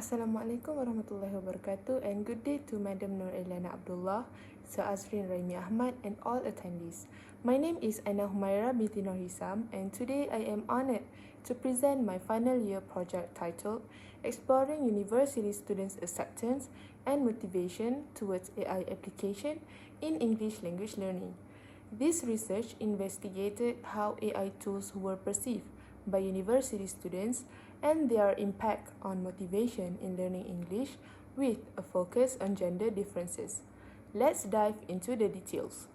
Assalamualaikum warahmatullahi wabarakatuh and good day to Madam Abdullah, Sir Azrin Raimi Ahmad and all attendees. My name is Aina Humaira binti Norhisam and today I am honored to present my final year project titled Exploring University Students' Acceptance and Motivation Towards AI Application in English Language Learning. This research investigated how AI tools were perceived by university students and their impact on motivation in learning English with a focus on gender differences. Let's dive into the details.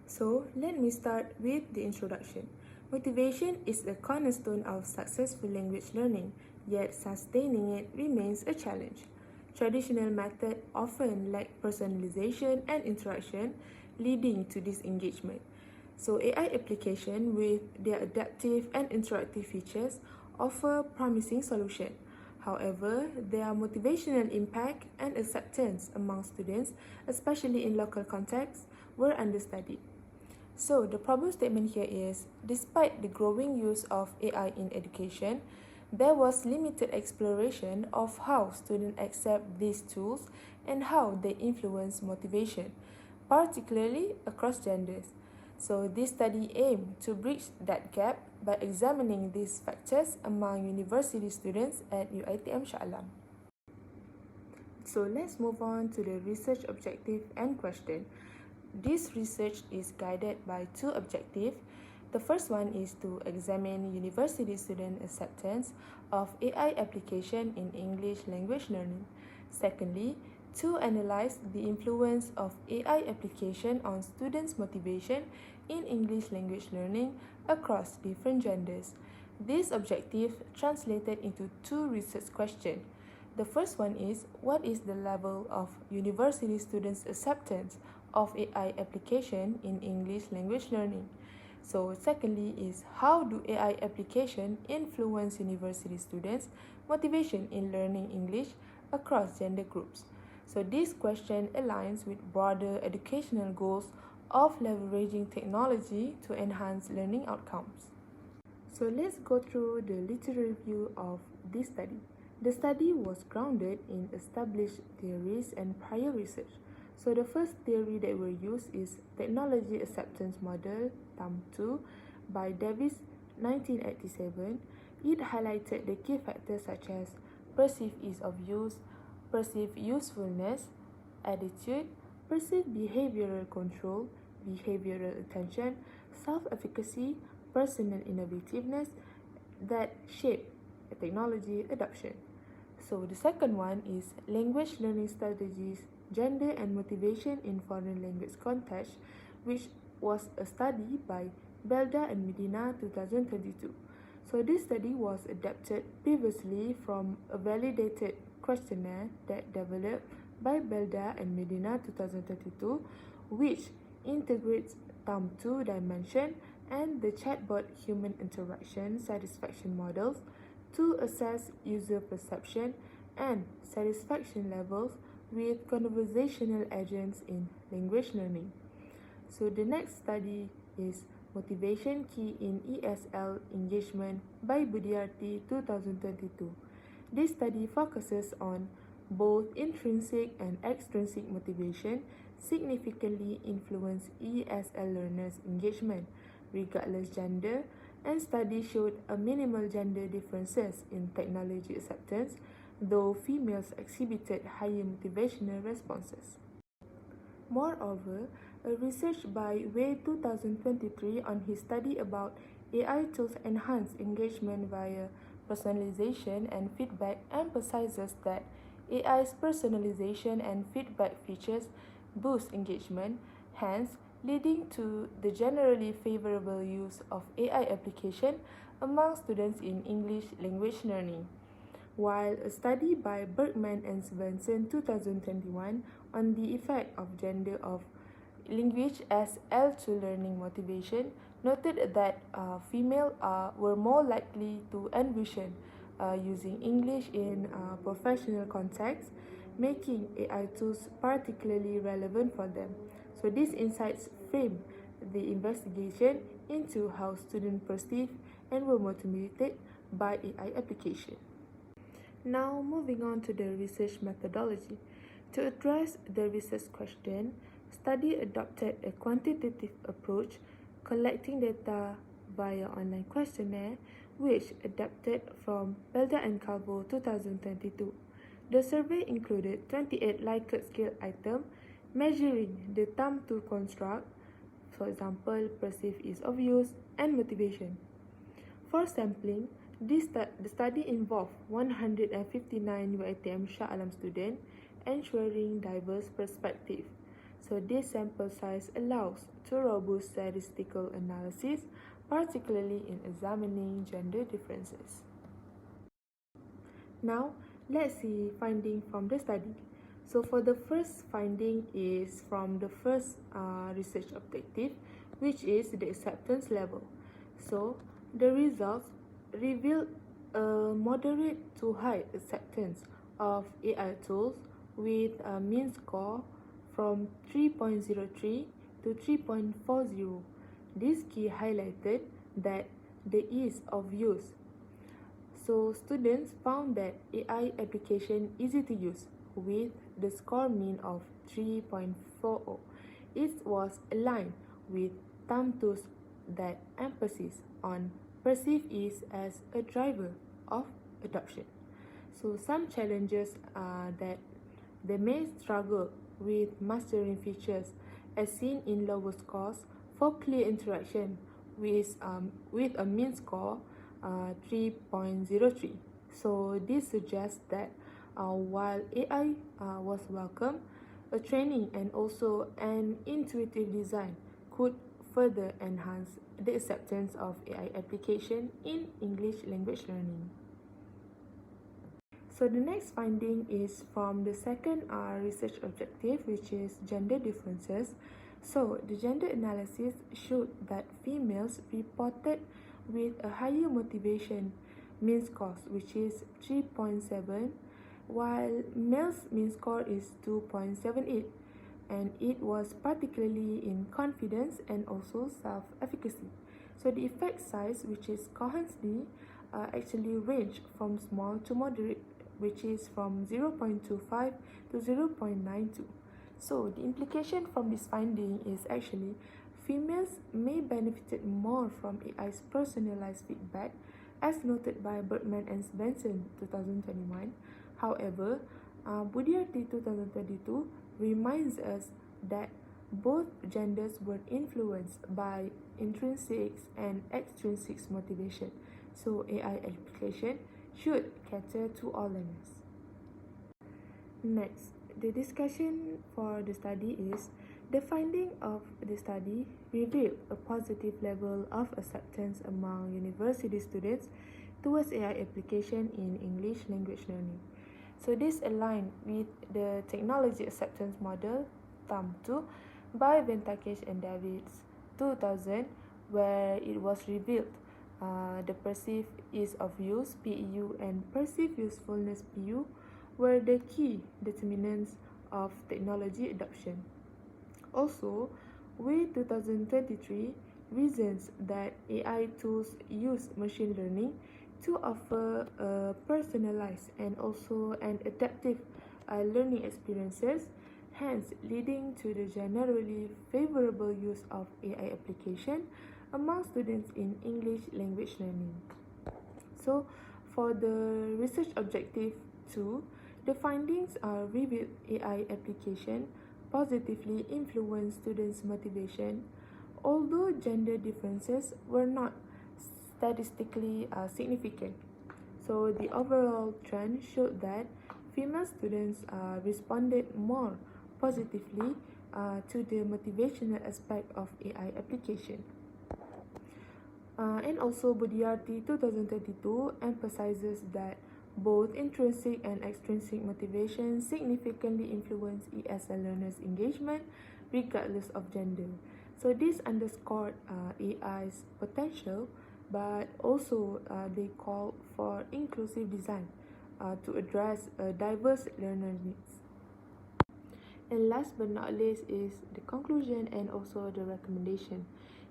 So, let me start with the introduction. Motivation is the cornerstone of successful language learning, yet sustaining it remains a challenge. Traditional methods often lack personalization and interaction, leading to disengagement. So, AI application with their adaptive and interactive features offer promising solutions. However, their motivational impact and acceptance among students, especially in local contexts, were understudied. So, the problem statement here is, despite the growing use of AI in education, there was limited exploration of how students accept these tools and how they influence motivation, particularly across genders. So, this study aimed to bridge that gap by examining these factors among university students at UiTM Shah Alam. So, let's move on to the research objective and question. This research is guided by two objectives. The first one is to examine university student acceptance of AI application in English language learning. Secondly, to analyze the influence of AI application on students' motivation in English language learning across different genders. This objective translated into two research questions. The first one is, what is the level of university students' acceptance of AI application in English language learning? So, secondly is, how do AI application influence university students' motivation in learning English across gender groups? So, this question aligns with broader educational goals of leveraging technology to enhance learning outcomes. So, let's go through the literary review of this study. The study was grounded in established theories and prior research. So, the first theory that we use is Technology Acceptance Model, Term 2, by Davis, 1987. It highlighted the key factors such as perceived ease of use, perceived usefulness, attitude, perceived behavioral control, behavioral attention, self-efficacy, personal innovativeness that shape technology adoption. So the second one is language learning strategies, gender and motivation in foreign language context, which was a study by Belda and Medina 2022. So this study was adapted previously from a validated questionnaire that developed by Belda and Medina 2022, which integrates Term 2 dimension and the chatbot human interaction satisfaction models to assess user perception and satisfaction levels with conversational agents in language learning. So the next study is Motivation Key in ESL Engagement by Budiarti 2022. This study focuses on both intrinsic and extrinsic motivation significantly influence ESL learners' engagement, regardless gender, and study showed a minimal gender differences in technology acceptance, though females exhibited higher motivational responses. Moreover, a research by Wei 2023 on his study about AI tools enhance engagement via personalization and feedback emphasizes that AI's personalization and feedback features boost engagement, hence leading to the generally favorable use of AI application among students in English language learning. While a study by Bergman and Svensson 2021 on the effect of gender of language as L2 learning motivation noted that females were more likely to envision using English in professional contexts, making AI tools particularly relevant for them. So these insights frame the investigation into how students perceive and were motivated by AI application. Now, moving on to the research methodology. To address the research question, study adopted a quantitative approach, collecting data via online questionnaire, which adapted from Belda and Calvo 2022. The survey included 28 Likert scale items measuring the thumb to construct, for example, perceived ease of use and motivation. For sampling, the study involved 159 UiTM Shah Alam students, ensuring diverse perspective. So this sample size allows to robust statistical analysis, particularly in examining gender differences. Now, let's see finding from the study. So for the first finding is from the first research objective, which is the acceptance level. So the results revealed a moderate to high acceptance of AI tools with a mean score from 3.03 to 3.40. This key highlighted that the ease of use. So students found that AI application easy to use with the score mean of 3.40. It was aligned with thumb tools that emphasis on perceived ease as a driver of adoption. So some challenges are that they may struggle with mastering features as seen in lower scores for clear interaction with a mean score 3.03. So this suggests that while AI was welcome, a training and also an intuitive design could further enhance the acceptance of AI application in English language learning. So the next finding is from the second research objective, which is gender differences. So the gender analysis showed that females reported with a higher motivation mean score, which is 3.7, while males' mean score is 2.78, and it was particularly in confidence and also self-efficacy. So the effect size, which is Cohen's-d, actually range from small to moderate, which is from 0.25 to 0.92. So the implication from this finding is actually females may benefit more from AI's personalized feedback, as noted by Bergman and Svensson 2021. However, Budiarti 2022 reminds us that both genders were influenced by intrinsic and extrinsic motivation. So AI application should cater to all learners. Next, the discussion for the study is the finding of the study revealed a positive level of acceptance among university students towards AI application in English language learning. So this aligned with the technology acceptance model TAM2 by Venkatesh and Davids 2000, where it was revealed the perceived ease of use PEU and perceived usefulness PU were the key determinants of technology adoption. Also, with 2023 reasons that AI tools use machine learning to offer a personalized and also an adaptive learning experiences, hence leading to the generally favorable use of AI application among students in English language learning. So, for the research objective 2, the findings revealed AI application positively influence students' motivation, although gender differences were not statistically significant. So the overall trend showed that female students responded more positively to the motivational aspect of AI application. And also Budiarti 2022 emphasizes that both intrinsic and extrinsic motivation significantly influence ESL learners' engagement regardless of gender. So this underscored AI's potential, but also they call for inclusive design to address diverse learner needs. And last but not least is the conclusion and also the recommendation.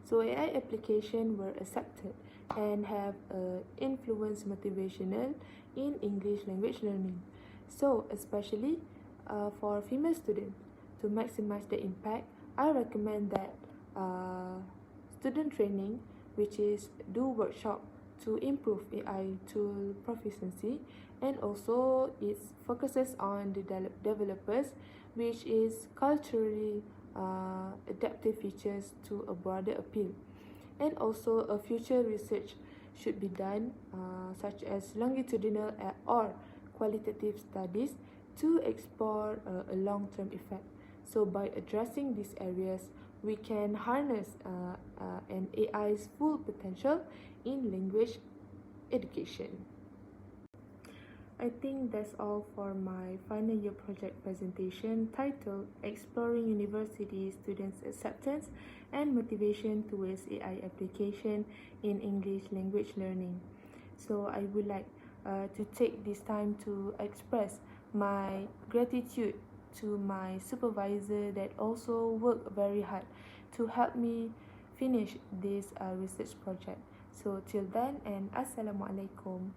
So AI application were accepted and have influence motivational in English language learning. So, especially for female students, to maximize the impact, I recommend that student training, which is do workshop to improve AI tool proficiency, and also it focuses on the developers, which is culturally adaptive features to a broader appeal. And also a future research should be done, such as longitudinal or qualitative studies to explore a long-term effect. So by addressing these areas, we can harness an AI's full potential in language education. I think that's all for my final year project presentation titled Exploring University Students' Acceptance and Motivation Towards AI Application in English Language Learning. So I would like to take this time to express my gratitude to my supervisor that also worked very hard to help me finish this research project. So till then, and Assalamualaikum.